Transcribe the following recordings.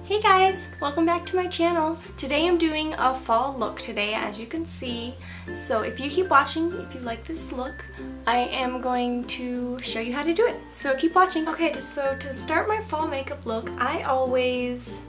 Hey guys, welcome back to my channel. Today I'm doing a fall look today, as you can see. So if you keep watching, if you like this look, I am going to show you how to do it. So keep watching. Okay, so to start my fall makeup look, I always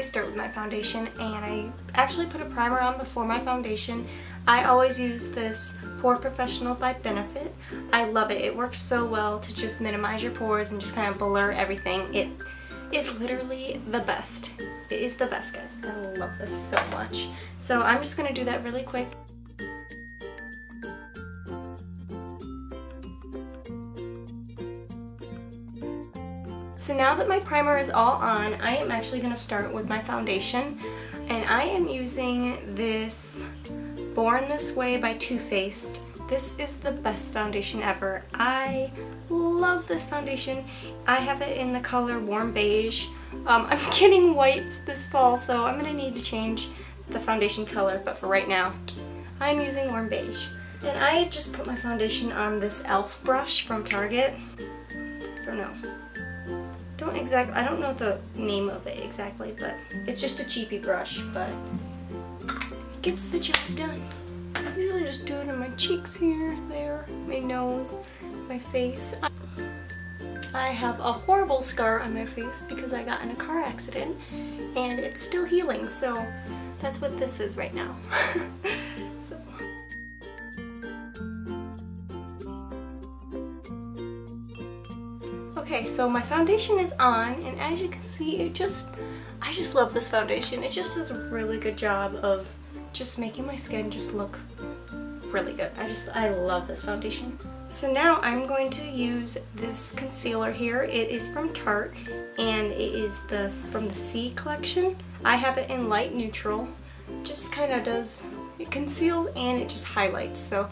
start with my foundation, and I actually put a primer on before my foundation. I always use this Pore Professional by Benefit. I love it. It works so well to just minimize your pores and just kind of blur everything. It is literally the best. It is the best, guys. I love this so much. So I'm just going to do that really quick. So now that my primer is all on, I am actually going to start with my foundation. And I am using this Born This Way by Too Faced. This is the best foundation ever. I love this foundation. I have it in the color Warm Beige. I'm getting white this fall, so I'm going to need to change the foundation color, but for right now, I'm using Warm Beige. And I just put my foundation on this e.l.f. brush from Target. I don't know. I don't know the name of it exactly, but it's just a cheapy brush, but it gets the job done. I usually just do it on my cheeks here, there, my nose, my face. I have a horrible scar on my face because I got in a car accident and it's still healing, so that's what this is right now. Okay, so my foundation is on, and as you can see, I just love this foundation. It just does a really good job of just making my skin just look really good. I love this foundation. So now I'm going to use this concealer here. It is from Tarte, and it is from the C collection. I have it in light neutral. Just kind of it conceals and it just highlights. So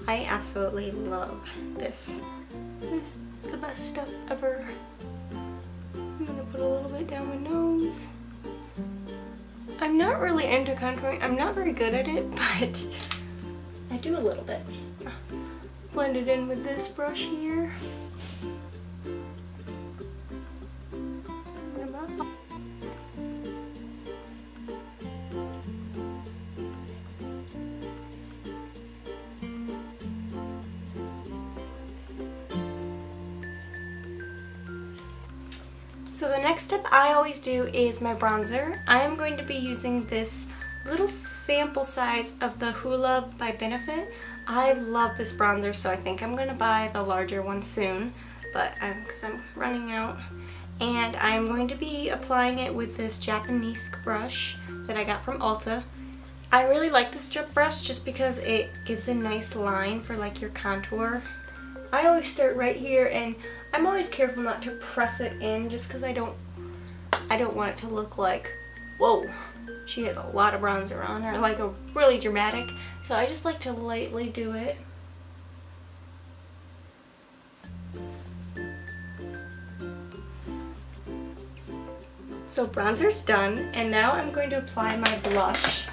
I absolutely love this. This is the best stuff ever. I'm gonna put a little bit down my nose. I'm not really into contouring. I'm not very good at it, but I do a little bit. Blend it in with this brush here. So the next step I always do is my bronzer. I am going to be using this little sample size of the Hoola by Benefit. I love this bronzer, so I think I'm going to buy the larger one soon, but because I'm running out. And I'm going to be applying it with this Japanese brush that I got from Ulta. I really like this brush just because it gives a nice line for like your contour. I always start right here, and I'm always careful not to press it in just because I don't want it to look like, whoa, she has a lot of bronzer on her, like a really dramatic. So I just like to lightly do it. So bronzer's done, and now I'm going to apply my blush.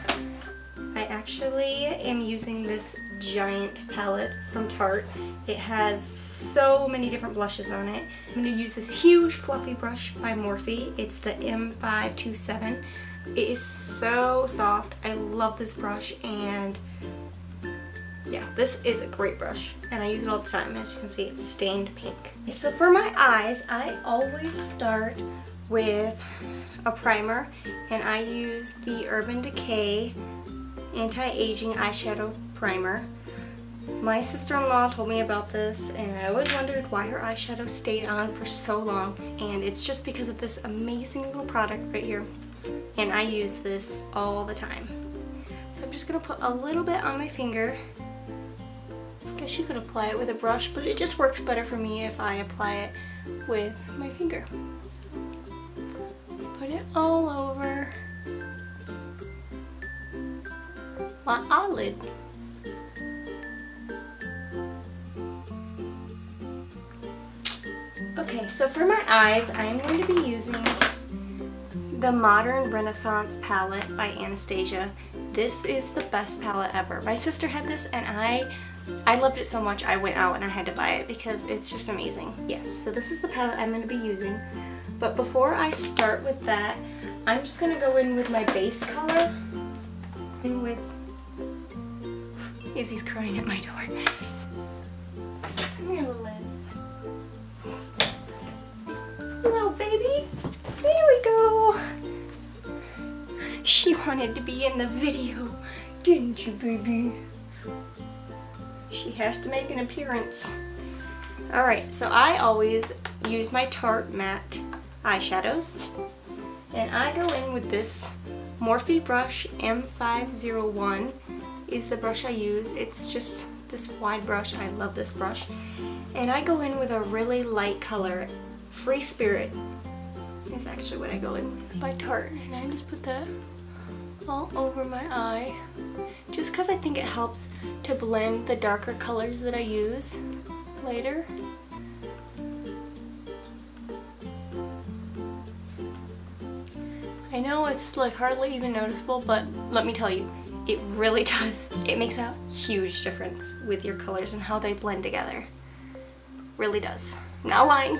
I actually am using this giant palette from Tarte. It has so many different blushes on it. I'm going to use this huge fluffy brush by Morphe. It's the M527. It is so soft. I love this brush, and yeah, this is a great brush, and I use it all the time. As you can see, it's stained pink. So for my eyes, I always start with a primer, and I use the Urban Decay Anti-Aging Eyeshadow Primer. My sister-in-law told me about this, and I always wondered why her eyeshadow stayed on for so long, and it's just because of this amazing little product right here, and I use this all the time. So I'm just going to put a little bit on my finger. I guess you could apply it with a brush, but it just works better for me if I apply it with my finger. So let's put it all over my eyelid. Okay, so for my eyes, I'm going to be using the Modern Renaissance palette by Anastasia. This is the best palette ever. My sister had this, and I loved it so much I went out and I had to buy it because it's just amazing. Yes, so this is the palette I'm going to be using. But before I start with that, I'm just gonna go in with my base color and with Izzy's crying at my door. Come here, little Liz. Hello, baby. There we go. She wanted to be in the video, didn't you, baby? She has to make an appearance. Alright, so I always use my Tarte matte eyeshadows. And I go in with this Morphe brush. M501 is the brush I use. It's just this wide brush. I love this brush. And I go in with a really light color. Free Spirit is actually what I go in with by Tarte. And I just put that all over my eye. Just because I think it helps to blend the darker colors that I use later. I know it's like hardly even noticeable, but let me tell you, it really does. It makes a huge difference with your colors and how they blend together. Really does. Not lying.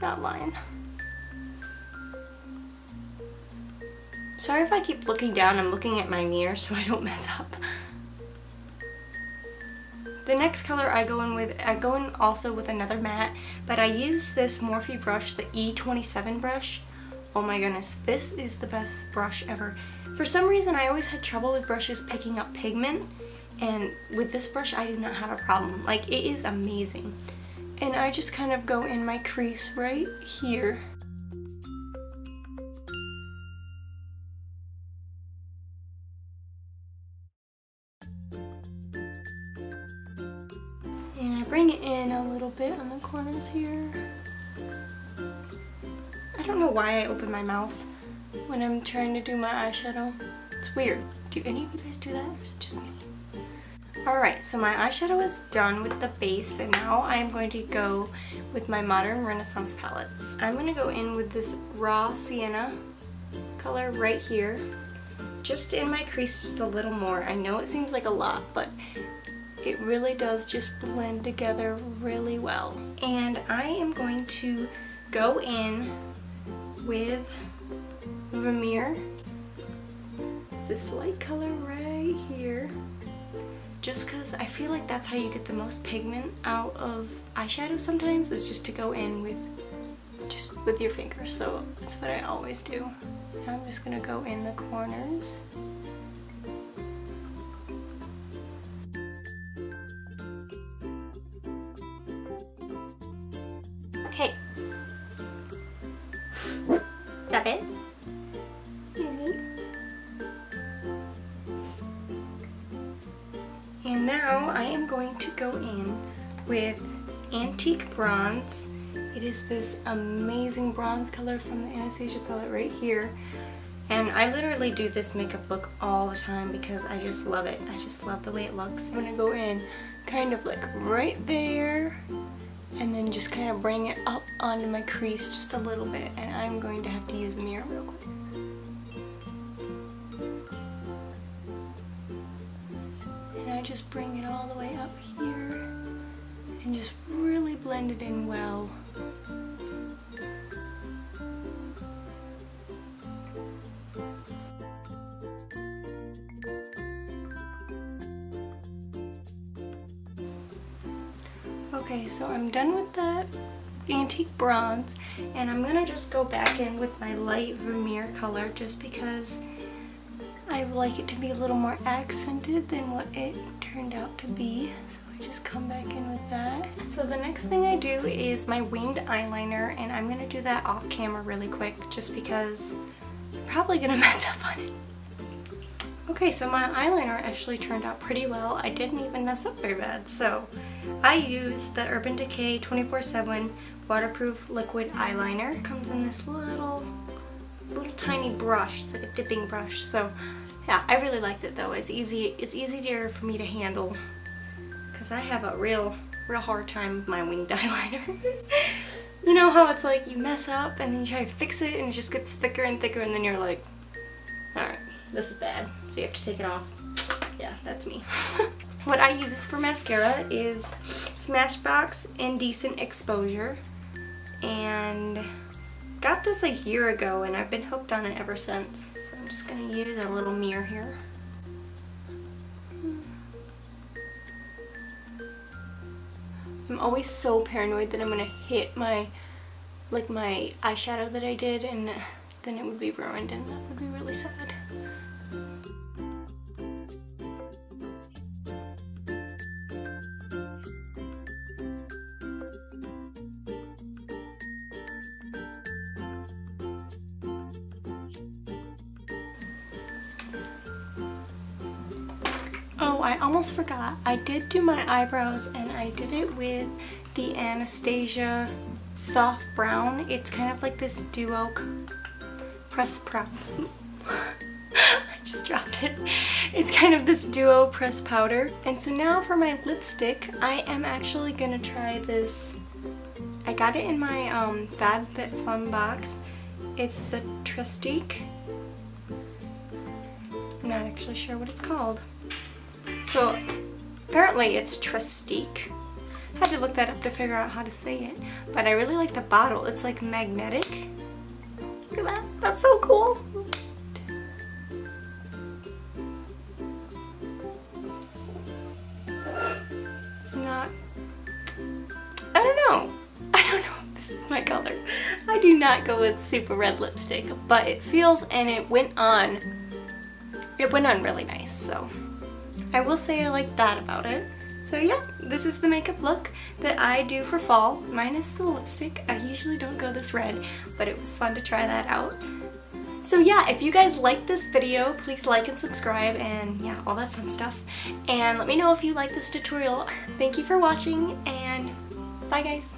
Not lying. Sorry if I keep looking down. I'm looking at my mirror so I don't mess up. The next color I go in also with another matte, but I use this Morphe brush, the E27 brush. Oh my goodness, this is the best brush ever. For some reason, I always had trouble with brushes picking up pigment, and with this brush, I do not have a problem. Like, it is amazing. And I just kind of go in my crease right here. And I bring it in a little bit on the corners here. I don't know why I open my mouth when I'm trying to do my eyeshadow. It's weird. Do any of you guys do that, or is it just me? Alright, so my eyeshadow is done with the base, and now I'm going to go with my Modern Renaissance palettes. I'm going to go in with this raw sienna color right here, just in my crease just a little more. I know it seems like a lot, but it really does just blend together really well. And I am going to go in with Vermeer. It's this light color right here. Just because I feel like that's how you get the most pigment out of eyeshadow sometimes, is just to go in with your finger. So that's what I always do. And I'm just gonna go in the corners. Okay. Is that it? Easy. And now I am going to go in with Antique Bronze. It is this amazing bronze color from the Anastasia palette right here. And I literally do this makeup look all the time because I just love it. I just love the way it looks. I'm gonna go in kind of like right there, and then just kind of bring it up onto my crease just a little bit. And I'm going to have to use a mirror real quick. And I just bring it all the way up here and just really blend it in well. Okay, so I'm done with that Antique Bronze, and I'm gonna just go back in with my light Vermeer color just because I like it to be a little more accented than what it turned out to be. So I just come back in with that. So the next thing I do is my winged eyeliner, and I'm gonna do that off camera really quick just because I'm probably gonna mess up on it. Okay, so my eyeliner actually turned out pretty well. I didn't even mess up very bad. So I use the Urban Decay 24/7 waterproof liquid eyeliner. It comes in this little tiny brush. It's like a dipping brush. So yeah, I really liked it though. It's easier for me to handle because I have a real hard time with my winged eyeliner. You know how it's like you mess up and then you try to fix it and it just gets thicker and thicker, and then you're like, alright, this is bad. So you have to take it off. Yeah, that's me. What I use for mascara is Smashbox Indecent Exposure, and got this a year ago and I've been hooked on it ever since. So I'm just gonna use a little mirror here. I'm always so paranoid that I'm gonna hit my eyeshadow that I did, and then it would be ruined, and that would be really sad. Oh, I almost forgot. I did do my eyebrows, and I did it with the Anastasia soft brown. It's kind of like this duo pressed powder. I just dropped it. It's kind of this duo pressed powder. And so now for my lipstick, I am actually gonna try this. I got it in my FabFitFun box. It's the Trustique. I'm not actually sure what it's called. So apparently it's Trustique. I had to look that up to figure out how to say it, but I really like the bottle. It's like magnetic. Look at that. That's so cool. I don't know if this is my color. I do not go with super red lipstick, but it feels, and it went on really nice, so I will say I like that about it. So yeah, this is the makeup look that I do for fall, minus the lipstick. I usually don't go this red, but it was fun to try that out. So yeah, if you guys like this video, please like and subscribe, and yeah, all that fun stuff. And let me know if you like this tutorial. Thank you for watching, and bye guys.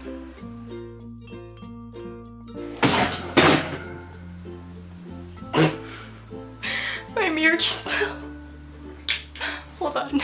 My mirror just fell. Hold on.